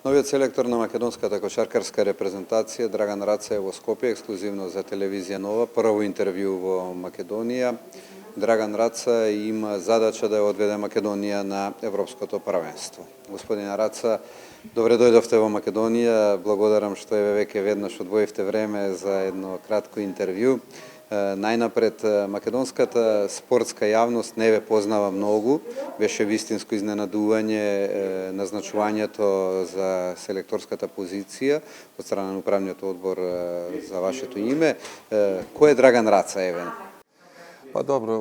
Новиот селектор на македонската кошаркарска репрезентација Драган Раца е во Скопје ексклузивно за телевизија Нова, прво интервју во Македонија. Драган Раца има задача да ја одведе Македонија на Европското првенство. Господин Раца, добре дојдовте во Македонија. Благодарам што еве веќе веднаш одвоивте време за едно кратко интервју. Најнапред, македонската спортска јавност не ве познава многу. Беше вистинско изненадување назначувањето за селекторската позиција од страна на управниот одбор за вашето име. Кој е Драган Раца, еве? Pa dobro,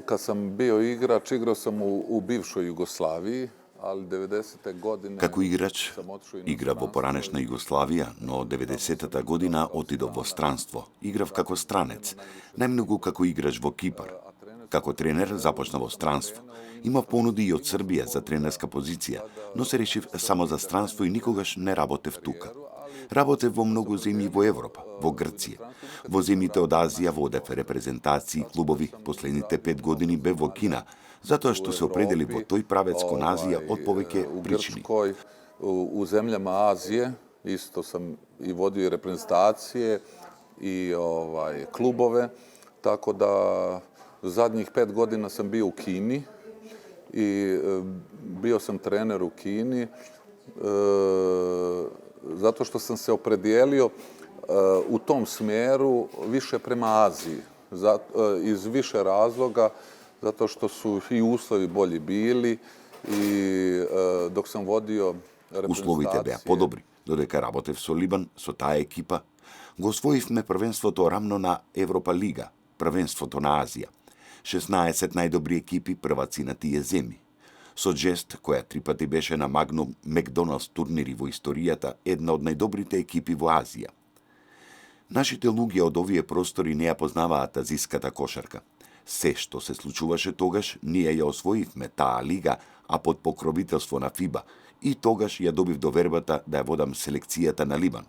kad sam bio igrač, igrao sam u bivšoj Jugoslaviji, ali 90. godine... Како играч, игра во поранешна Југославија, но 90-та година отидов во странство. Играв како странец, најмногу како играч во Кипар. Како тренер започна во странство. Имав понуди и од Србија за тренерска позиција, но се решив само за странство и никогаш не работев тука. Работев во многу земји во Европа, во Грција. Во земјите од Азија водев репрезентации, клубови. Последните 5 години бев во Кина, затоа што се определи во тој правец кон Азија од повеќе причини. U zemljama Azije isto sam i vodio reprezentacije i klubove, tako da zadnjih 5 godina sam bio u Kini i bio sam trener u Kini zato što sam se opredijelio u tom smjeru više prema Aziji, iz više razloga, zato što su i uslovi bolji bili i dok sam vodio reprezentacije... Условите беа подобри, додека работев со Либан, со таа екипа, го освоивме првенството рамно на Европа Лига, првенството на Азија. 16 најдобри екипи прваци на тие земји. Со Джест, која 3 пати беше на Магнум Мекдоналдс турнири во историјата, една од најдобрите екипи во Азија. Нашите луѓе од овие простори не ја познаваат азиската кошарка. Се што се случуваше тогаш, ние ја освоивме таа лига, а под покровителство на ФИБА, и тогаш ја добив довербата да ја водам селекцијата на Либан.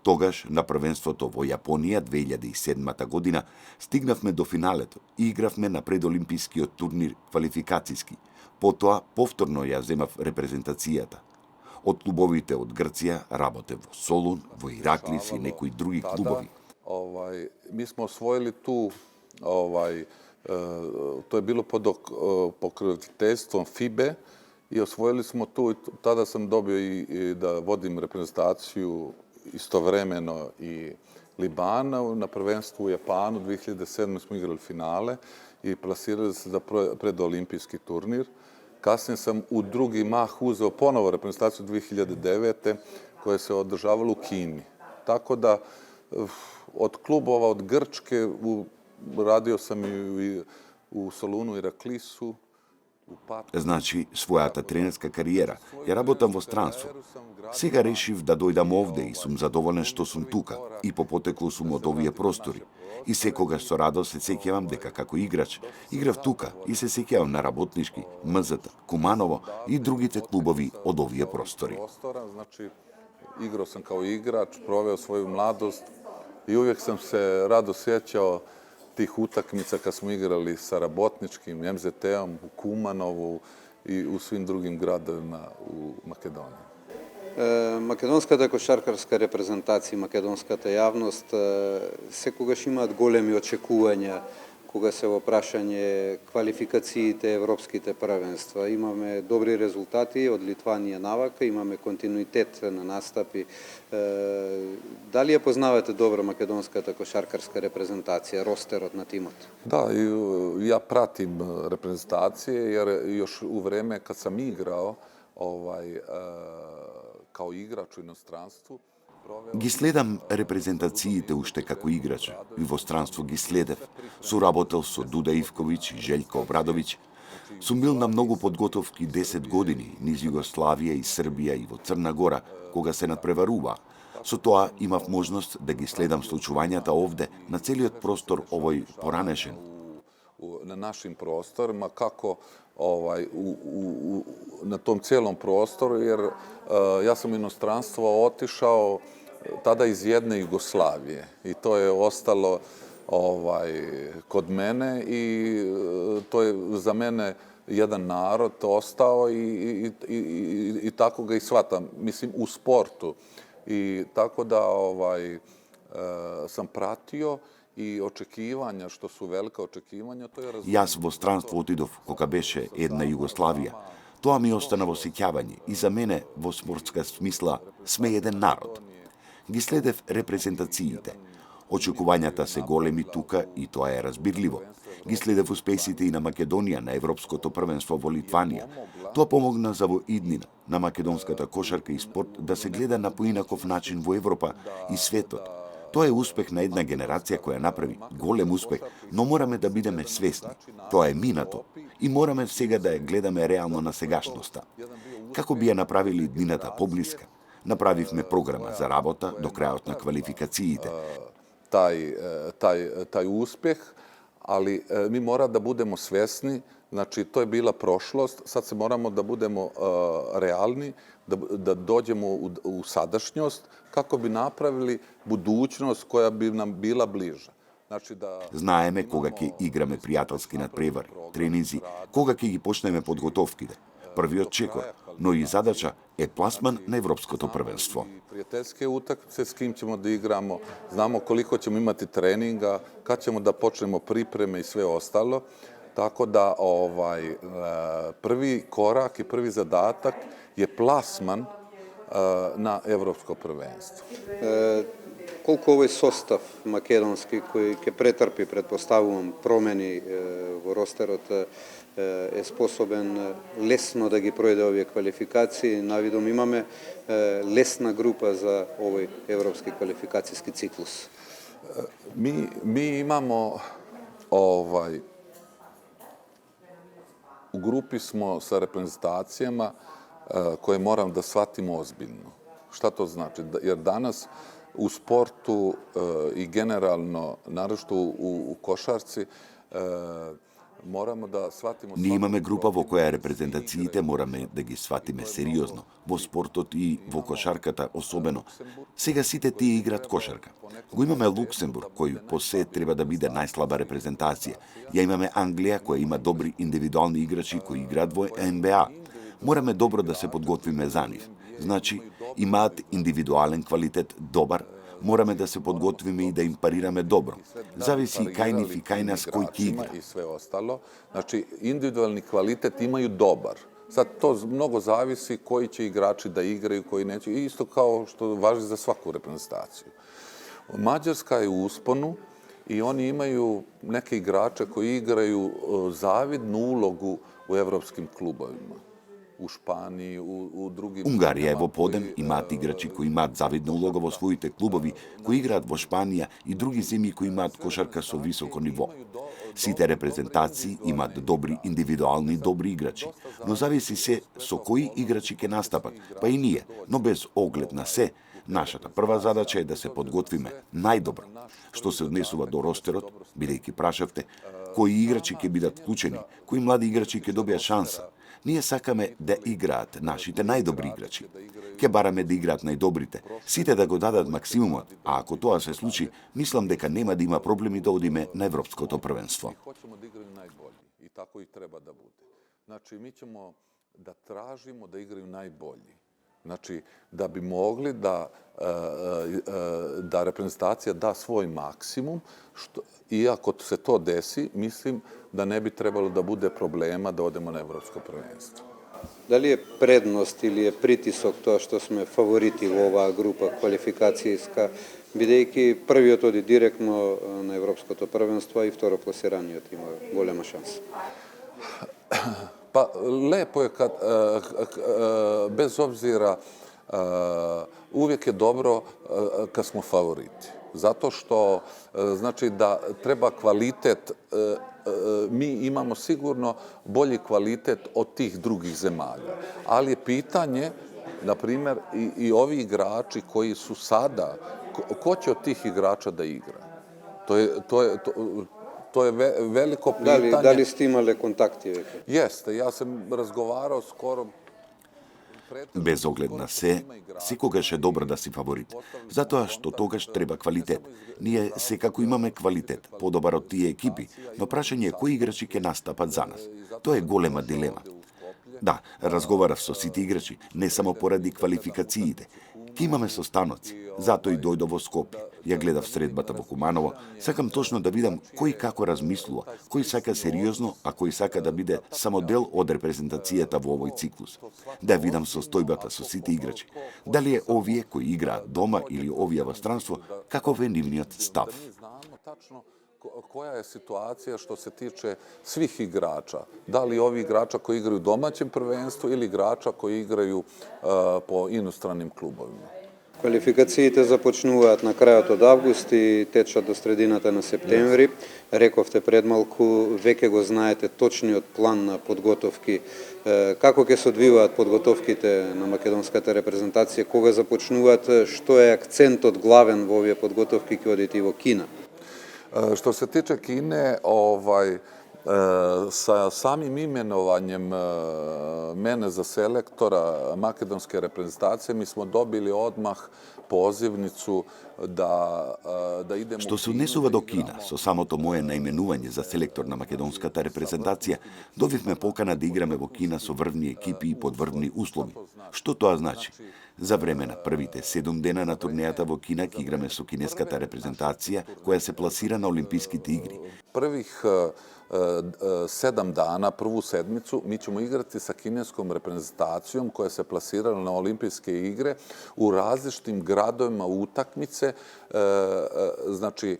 Тогаш, на првенството во Јапонија 2007 година, стигнавме до финалето и игравме на предолимпискиот турнир квалификацијски. Потоа, повторно ја земав репрезентацијата. Од клубовите од Грција работев во Солун, во Ираклис и некои други клубови. Mi smo osvojili tu, to je bilo pod pokroviteljstvom FIBE i osvojili smo tu, tada sam dobio i da vodim reprezentaciju istovremeno i Libana. Na prvenstvu u Japanu 2007. smo igrali finale i plasirali se za predolimpijski turnir. Kasnije sam u drugi mah uzeo ponovo reprezentaciju 2009. koja se održavala u Kini. Tako da od klubova, od Grčke, radio sam i u Solunu, Iraklisu. Значи, својата тренерска кариера ја работам во странство. Сега решив да дојдам овде и сум задоволен што сум тука и по потекло сум од овие простори. И секогаш со радост се сеќавам дека како играч играв тука и се сеќавам на Работнишки, МЗТ, Куманово и другите клубови од овие простори. Значи, игрao sam kao igrač, proveo svoju mladost i uvijek sam se rado sjećao tih utakmica kad smo igrali sa Rabotničkim, MZT-om, u Kumanovu i u svim drugim gradovima u Makedoniji. Македонската кошаркарска репрезентација, македонската јавност секогаш имаат големи очекувања кога се во прашање квалификациите, европските првенства. Имаме добри резултати од Литванија навака, имаме континуитет на настапи. Дали ја познавате добро македонската кошаркарска репрезентација, ростерот на тимот? Da, ja pratim reprezentacije jer još u vreme kad sam igrao kao igrač u inostranstvu, Ги следам репрезентациите уште како играч и во странство ги следев. Соработел со Дуда Ивковиќ и Желјко Обрадовиќ. Сум бил на многу подготовки 10 години низ Југославија и Србија и во Црна Гора, кога се надпреварува. Со тоа имав можност да ги следам случувањата овде на целиот простор овој поранешен. Na našim prostorima, kako na tom cijelom prostoru, jer ja sam u inostranstvo otišao tada iz jedne Jugoslavije i to je ostalo kod mene i to je za mene jedan narod ostao i tako ga i shvatam. Mislim, u sportu. I tako da sam pratio i očekivanja, što su velika očekivanja, to je razumljivo. Јас во странство отидов кога беше една Југославија. Тоа ми остана во сеќавање и за мене во спортска смисла сме еден народ. Ги следев репрезентациите. Очекувањата се големи тука и тоа е разбирливо. Ги следев успесите и на Македонија на Европското првенство во Литванија. Тоа помогна за во иднина на македонската кошарка и спорт да се гледа на поинаков начин во Европа и светот. Тоа е успех на една генерација која направи голем успех, но мораме да бидеме свесни. Тоа е минато и мораме сега да ја гледаме реално на сегашноста. Како би ја направили иднината поблиска? Направивме програма за работа до крајот на квалификациите. Taj uspjeh, ali mi mora da budemo svjesni, znači to je bila prošlost, sad se moramo da budemo realni, da dođemo u sadašnjost kako bi napravili budućnost koja bi nam bila bliža. Знаеме кога ќе играме пријателски надпревари, тренинзи, кога ќе ги почнеме подготовките. Првиот чекор, но и задача е пласман на Европското првенство. Prijateljske utakmice s kim ćemo da igramo, znamo koliko ćemo imati treninga, kad ćemo da počnemo pripreme i sve ostalo. Tako da prvi korak i prvi zadatak je plasman na Evropsko prvenstvo. Колку овој состав македонски кој ќе претрпи, предпоставувам, промени во ростерот, е способен лесно да ги пројде овие квалификации. Навидом имаме лесна група за овој европски квалификацијски циклус. Mi imamo u grupi smo sa reprezentacijama koje moram da shvatimo ozbiljno. Šta to znači? Jer danas u sportu i generalno, naročito u košarci, moramo da shvatimo... Ние имаме група во која репрезентациите мораме да ги сватиме сериозно, во спортот и во кошарката особено. Сега сите тие играат кошарка. Го имаме Луксембург, кој по се треба да биде најслаба репрезентација. Ја имаме Англија, која има добри индивидуални играчи кои играат во НБА. Мораме добро да се подготвиме за нив. Значи, имаат индивидуален квалитет добар, мораме да се подготвиме и да им парираме добро. Зависи кај нив и кај нас кој ќе игра. I sve ostalo. Znači, individualni kvalitet imaju dobar. Sad to mnogo zavisi koji će igrači da igraju, koji neće. Isto kao što važi za svaku reprezentaciju. Mađarska je u usponu i oni imaju neke igrače koji igraju zavidnu ulogu u evropskim klubovima. U Španiji, u drugim... Унгарија е во подем, имаат играчи кои имаат завидна улога во своите клубови, кои играат во Шпанија и други земји кои имаат кошарка со високо ниво. Сите репрезентации имаат добри индивидуални добри играчи, но зависи се со кои играчи ќе настапат, па и ние, но без оглед на се, нашата прва задача е да се подготвиме најдобро. Што се однесува до ростерот, бидејќи прашавте, кои играчи ќе бидат вклучени, кои млади играчи ќе добијат шанса. Ние сакаме да играат нашите најдобри играчи. Ке бараме да играат најдобрите, сите да го дадат максимумот, а ако тоа се случи, мислам дека нема да има проблеми да одиме на Европското првенство. Hoćemo da igraju najbolji i tako i treba da bude. Znači, mi ćemo da tražimo da igraju najbolji. Znači, da bi mogli da reprezentacija da svoj maksimum, i ako se to desi, mislim da ne bi trebalo da bude problema da odemo na Evropsko prvenstvo. Дали е предност или е притисок тоа што сме фаворити во оваа група квалификацијска, бидејќи првиот оди директно на Европското првенство и второпласираниот има голема шанса? Pa lepo je kad, bez obzira, uvijek je dobro kad smo favoriti. Zato što znači da treba kvalitet, mi imamo sigurno bolji kvalitet od tih drugih zemalja. Ali je pitanje, na primjer, i ovi igrači koji su sada, ko će od tih igrača da igra? To je veliko pitanje. Дали сте имале контакти веќе? Jeste, ja sam razgovarao skoro Без оглед на се, секогаш е добро да си фаворит. Затоа што тогаш треба квалитет. Ние секако имаме квалитет, подобар од тие екипи, но прашање е кои играчи ќе настапат за нас. Тоа е голема дилема. Да, разговарав со сите играчи, не само поради квалификациите. Ке имаме состаноци, затоа и дојдов во Скопје. Ја гледав средбата во Куманово, сакам точно да видам кој како размислува, кој сака сериозно, а кој сака да биде само дел од репрезентацијата во овој циклус. Да видам состојбата со сите играчи. Дали е овие кои играат дома или овие во странство, каков е нивниот став. Koja je situacija što se tiče svih igrača? Da li ovih igrača koji igraju u domaćem prvenstvu ili igrača koji igraju po inostranim klubovima? Квалификациите започнуваат на крајот од август и течат до средината на септември. Рековте пред малку, веќе го знаете точниот план на подготовки. Како ќе се одвиваат подготовките на македонската репрезентација, кога започнуваат, што е акцентот главен во овие подготовки, ќе одите и во Кина? Što se tiče Kine, sa samim imenovanjem mene za selektora makedonske reprezentacije mi smo dobili odmah pozivnicu da idemo... Што се однесува до Кина, со самото мое наименување за селектор на македонската репрезентација, добивме покана да играме во Кина со врвни екипи и под врвни услови. Што тоа значи? За време на првите 7 дена на турнејата во Кина ќе играме со кинеската репрезентација која се пласира на Олимписките игри. Prvih 7 dana, prvu sedmicu, mi ćemo igrati sa kineskom reprezentacijom koja se plasirala na olimpijske igre u različitim gradovima utakmice. Znači,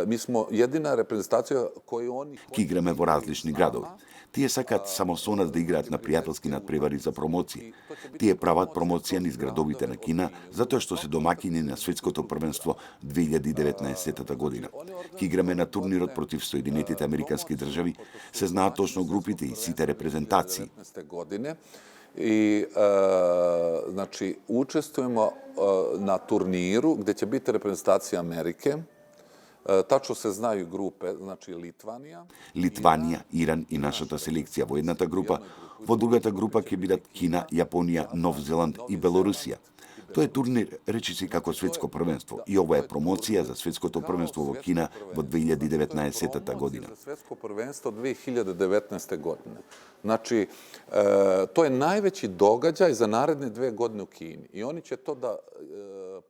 mi smo jedina reprezentacija koju oni... Ке играме во различни градови. Тие сакаат само со нас да играат на пријателски надпревари за промоција. Тие прават промоција низ градовите на Кина, затоа што се домакини на светското првенство 2019 година. Ке играме на турнирот против Соединетите Американски држави, се знаат точно групите и сите репрезентации. I, znači, učestvujemo na turniru gde će biti reprezentacija Amerike. Tačno se znaju grupe, znači Litvanija. Литванија, Иран и нашата селекција во едната група, во другата група ќе бидат Кина, Јапонија, Нов Зеланд и Белорусија. Тоа е турнир, речиси како светско првенство, и ова е промоција за светското првенство во Кина во 2019 година. Svetsko prvenstvo 2019. godine. Znači, to je najveći događaj za naredne 2 godine u Kini. I oni će to da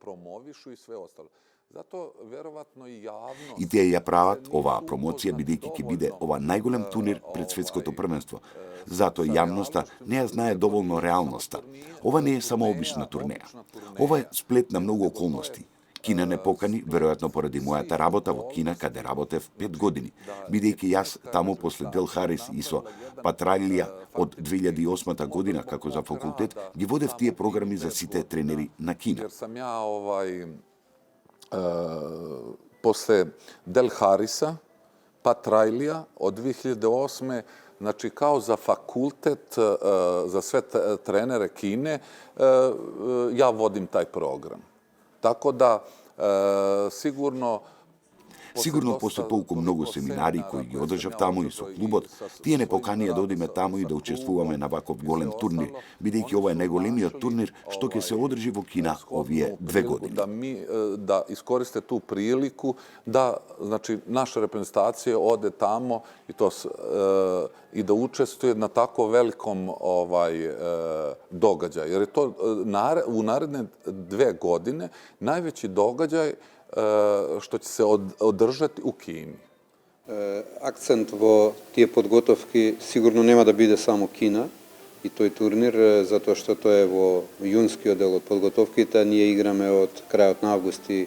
promovišu i sve ostalo. Zato, verovatno i javno... И тие ја прават оваа промоција бидејќи ќе биде ова најголем турнир пред светското првенство. Затоа јавноста не ја знае доволно реалноста. Ова не е само обична турнеја. Ова е сплет на многу околности. Кина не покани, веројатно поради мојата работа во Кина, каде работев 5 години, бидејќи јас таму после Дел Харис и со Патралија од 2008 година како за факултет ги водев тие програми за сите тренери на Кина. Jer sam ja posle Del Harisa, Patrajlija od 2008. Znači, kao za fakultet, za sve trenere Kine, ja vodim taj program. Tako da, sigurno... Сигурно после толку многу семинари кои ги одржав таму и со клубот, тие не поканија да одиме таму и да учествуваме на ваков голем турнир, бидејќи ова е најголемиот турнир што ќе се одржи во Кина овие 2 години. Da iskoriste tu priliku da, znači, naša reprezentacija ode tamo i da učestvuje na tako velikom događaju. Jer je to u naredne 2 godine najveći događaj što će se održati u Kini. Акцент во тие подготовки сигурно нема да биде само Кина и тој турнир, затоа што тоа е во јунскиот дел од подготовките, ние играме од крајот на август и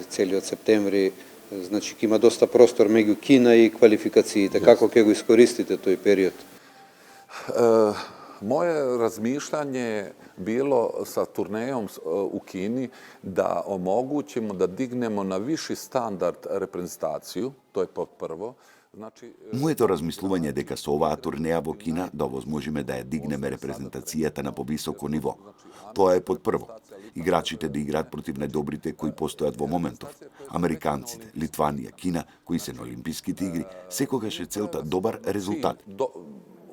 целиот септември, значи ќе има доста простор меѓу Кина и квалификациите. Како ќе го искористите тој период? Moje razmišljanje je bilo sa turnejom u Kini da omogućimo da dignemo na viši standard reprezentaciju, to je prvo. Моето размислување е дека со оваа турнеја во Кина да овозможиме да ја дигнеме репрезентацијата на повисоко ниво. Тоа е под прво. Играчите да играат против најдобрите кои постојат во моментов. Американците, Литванија, Кина, кои се на Олимписките игри, секогаш е целта добар резултат.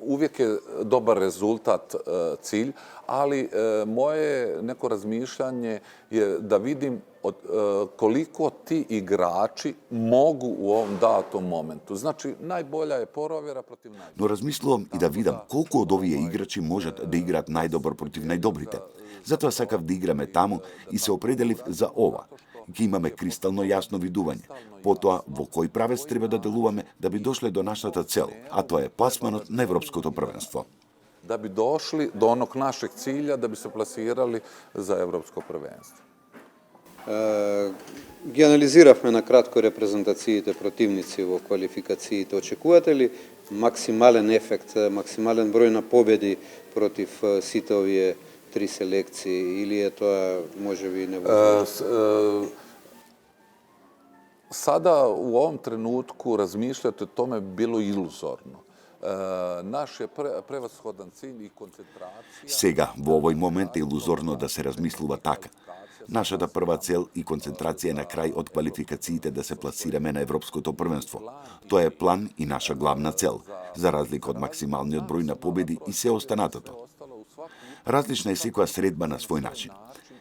uvijek je dobar rezultat cilj, ali moje neko razmišljanje je da vidim koliko ti igrači mogu u ovom datom momentu. Znači, najbolja je porovjera protiv najbolja. Но размислувам и да видам колку од овие играчи можат да играат најдобро против најдобрите. Затоа сакав да играме таму и се определив за ова. Ќе имаме кристално јасно видување. Потоа, во кој правец треба да делуваме да би дошле до нашата цел, а тоа е пласманот на Европското првенство. Da bi došli do onog našeg cilja, da bi se plasirali za Evropsko prvenstvo. Ги анализиравме на кратко репрезентациите противници во квалификациите. Очекувате ли максимален ефект, максимален број на победи против сите овие три селекции или е тоа можеби невозможно? Sada u ovom trenutku razmišljati o tome bi bilo iluzorno. Naš je prevashodan cilj i koncentracija. Сега, во овој момент е илузорно да се размислува така. Нашата прва цел и концентрација е на крај од квалификациите да се пласираме на Европското првенство. Тоа е план и наша главна цел, за разлика од максималниот број на победи и се останатото. Различна е секоја средба на свој начин.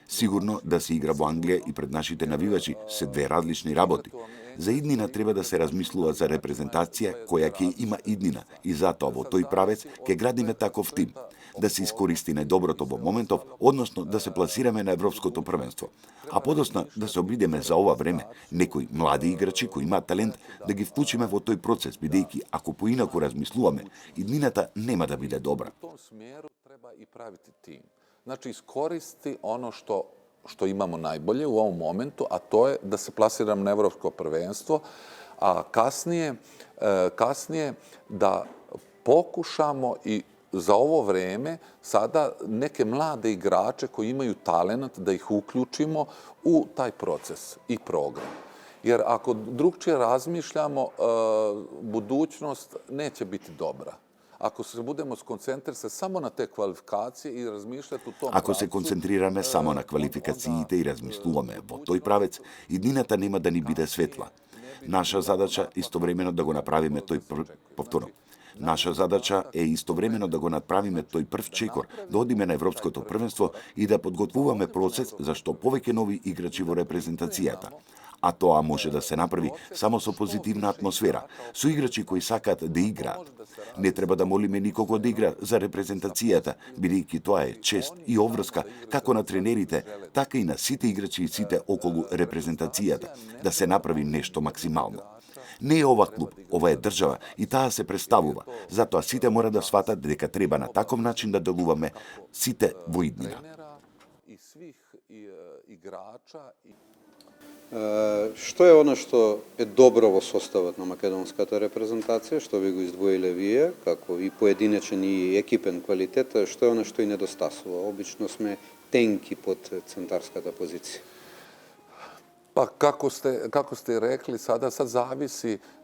Сигурно да се игра во Англија и пред нашите навивачи се две различни работи. За иднина треба да се размислува за репрезентација која ќе има иднина и затоа во тој правец ќе градиме таков тим. Да се искористи најдоброто во моментов, односно да се пласираме на Европското првенство. А подосна да се обидеме за ова време некои млади играчи кои имаат талент да ги вклучиме во тој процес, бидејќи ако поинаку размислуваме, иднината нема да биде добра. U tom smjeru treba i praviti tim. Znači, iskoristi ono što imamo najbolje u ovom momentu, a to je da se plasiramo na Evropsko prvenstvo, a kasnije da pokušamo i za ovo vreme sada neke mlade igrače koji imaju talent da ih uključimo u taj proces i program. Jer ako drugčije razmišljamo, budućnost neće biti dobra. Ako se budemo skoncentrisati samo na te kvalifikacije i razmišljati u tom Ако се концентрираме само на квалификациите и размислуваме во тој правец, иднината нема да ни биде светла. Наша задача истовремено да го направиме тој Наша задача е истовремено да го направиме тој прв чекор, да одиме на Европското првенство и да подготвуваме процес за што повеќе нови играчи во репрезентацијата. А тоа може да се направи само со позитивна атмосфера, со играчи кои сакаат да играат. Не треба да молиме никого да игра за репрезентацијата, бидејќи тоа е чест и обврска како на тренерите, така и на сите играчи и сите околу репрезентацијата, да се направи нешто максимално. Не е ова клуб, ова е држава и таа се представува. Затоа сите мора да сватат дека треба на таков начин да делуваме сите во иднина. i svih igrača. Што е оно што е добро во составот на македонската репрезентација, што би го издвоиле вие, како и поединечен и екипен квалитет, што е оно што и недостасува? Обично сме тенки под центарската позиција. Pa kako ste rekli, sad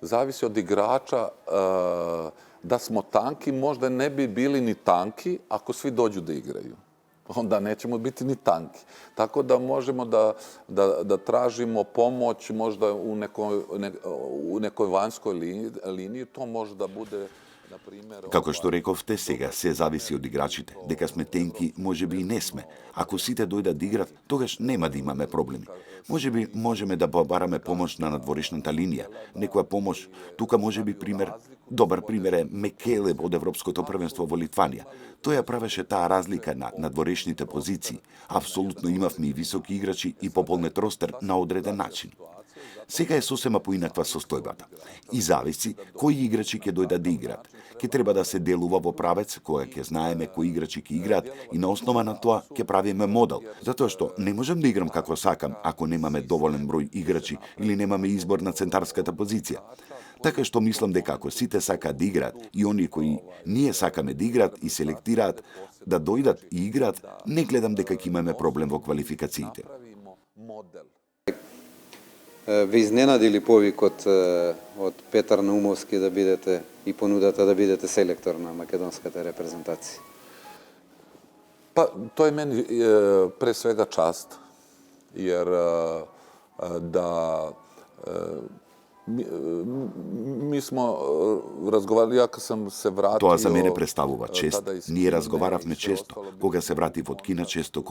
zavisi od igrača da smo tanki, možda ne bi bili ni tanki ako svi dođu da igraju. Onda nećemo biti ni tanki. Tako da možemo da tražimo pomoć možda u nekoj vanjskoj liniji, to može da bude. Како што рековте, сега се зависи од играчите. Дека сме тенки, можеби и не сме. Ако сите дојдат да играт, тогаш нема да имаме проблеми. Можеби можеме да побараме помош на надворешната линија. Некоја помош, тука можеби добар пример е Мекелеб од Европското првенство во Литванија. Тој ја правеше таа разлика на надворешните позиции. Апсолутно имавме и високи играчи и пополнет ростер на одреден начин. Сега е сосема поинаква состојбата. И зависи кои играчи ќе дојдат да играат. Ќе треба да се делува во правец која ќе знаеме кои играчи ќе играат и на основа на тоа ќе правиме модел. Затоа што не можам да играм како сакам ако немаме доволен број играчи или немаме избор на центарската позиција. Така што мислам дека ако сите сакаат да играат и оние кои ние сакаме да играат и селектираат да дојдат и играат, не гледам дека ќе имаме проблем во квалификациите. Ве изненади ли повикот од Петар Наумовски да бидете и понудата да бидете селектор на македонската репрезентација? Pa to je meni pre svega čast, jer da Mi smo razgovarali, ja kad sam se vratio... Тоа за мене представува чест. tada iz Ние Kine разговаравме i sve често. ostalo, bilo Кога се je вратив од Кина, често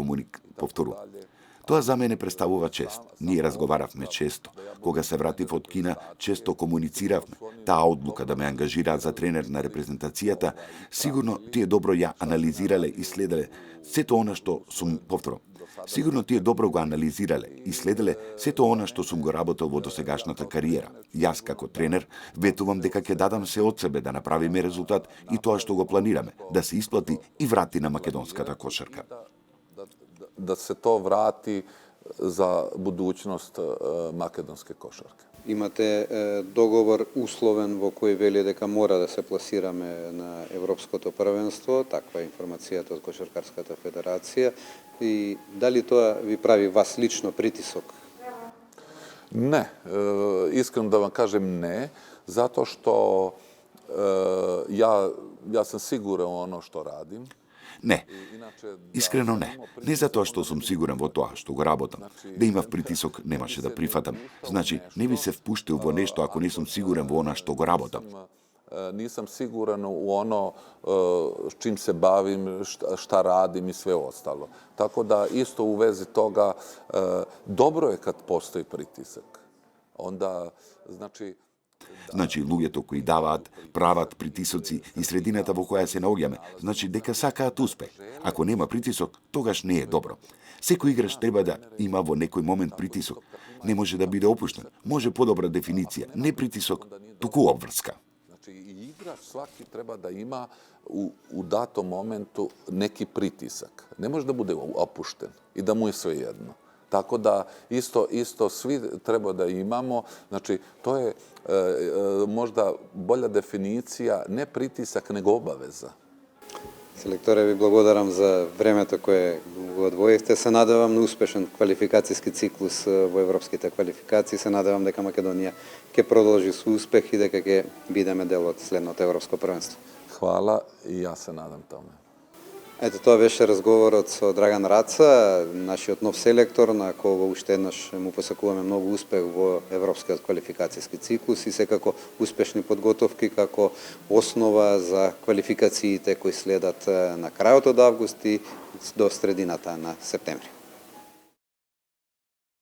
повторувам. dalje. Тоа за мене представува чест. Ние разговаравме често. Кога се вратив од Кина, често комунициравме. Таа одлука да ме ангажираат за тренер на репрезентацијата, сигурно тие добро ја анализирале и следеле сето она што сум повторам. Сигурно тие добро го анализирале и следеле сето она што сум го работел во досегашната кариера. Јас како тренер ветувам дека ќе дадам се од себе да направиме резултат и тоа што го планираме, да се исплати и врати на македонската кошарка. Da se to vrati za budućnost makedonske košarke. Имате договор условен во кој вели дека мора да се пласираме на Европското првенство, таква е информацијата од Кошаркарската федерација, и дали тоа ви прави вас лично притисок? Ne, iskreno da vam kažem ne, zato što ja sam siguran u ono što radim. Не, искрено не. Не затоа што сум сигурен во тоа што го работам. Да имав притисок, немаше да прифатам. Значи, не би се впуштил во нешто ако не сум сигурен во она што го работам. Nisam siguran u ono s čim se bavim, šta radim i sve ostalo. Tako da isto u vezi toga dobro je kad postoji pritisak. Onda, znači... Значи, луѓето кои даваат, прават притисоци и средината во која се наоѓаме, значи дека сакаат успех. Ако нема притисок, тогаш не е добро. Секој играч треба да има во некој момент притисок. Не може да биде опуштен. Може подобра дефиниција. Не притисок, туку обврска. Znači, igrač svaki treba da ima u datom momentu neki pritisak. Ne može da bude opušten i da mu je sve jedno. Tako da isto svi treba da imamo, znači to je možda bolja definicija, ne pritisak, nego obaveza. Селекторе, ви благодарам за времето кое го одвоивте. Се надевам на успешен квалификацијски циклус во европските квалификации. Се надевам дека Македонија ќе продолжи со успех и дека ќе бидеме дел од следното европско првенство. Hvala i ja se nadam tome. Ето, тоа беше разговорот со Драган Раца, нашиот нов селектор, на кого уште еднаш му посакуваме многу успех во европскиот квалификацијски циклус и секако успешни подготовки како основа за квалификациите кои следат на крајот од август и до средината на септември.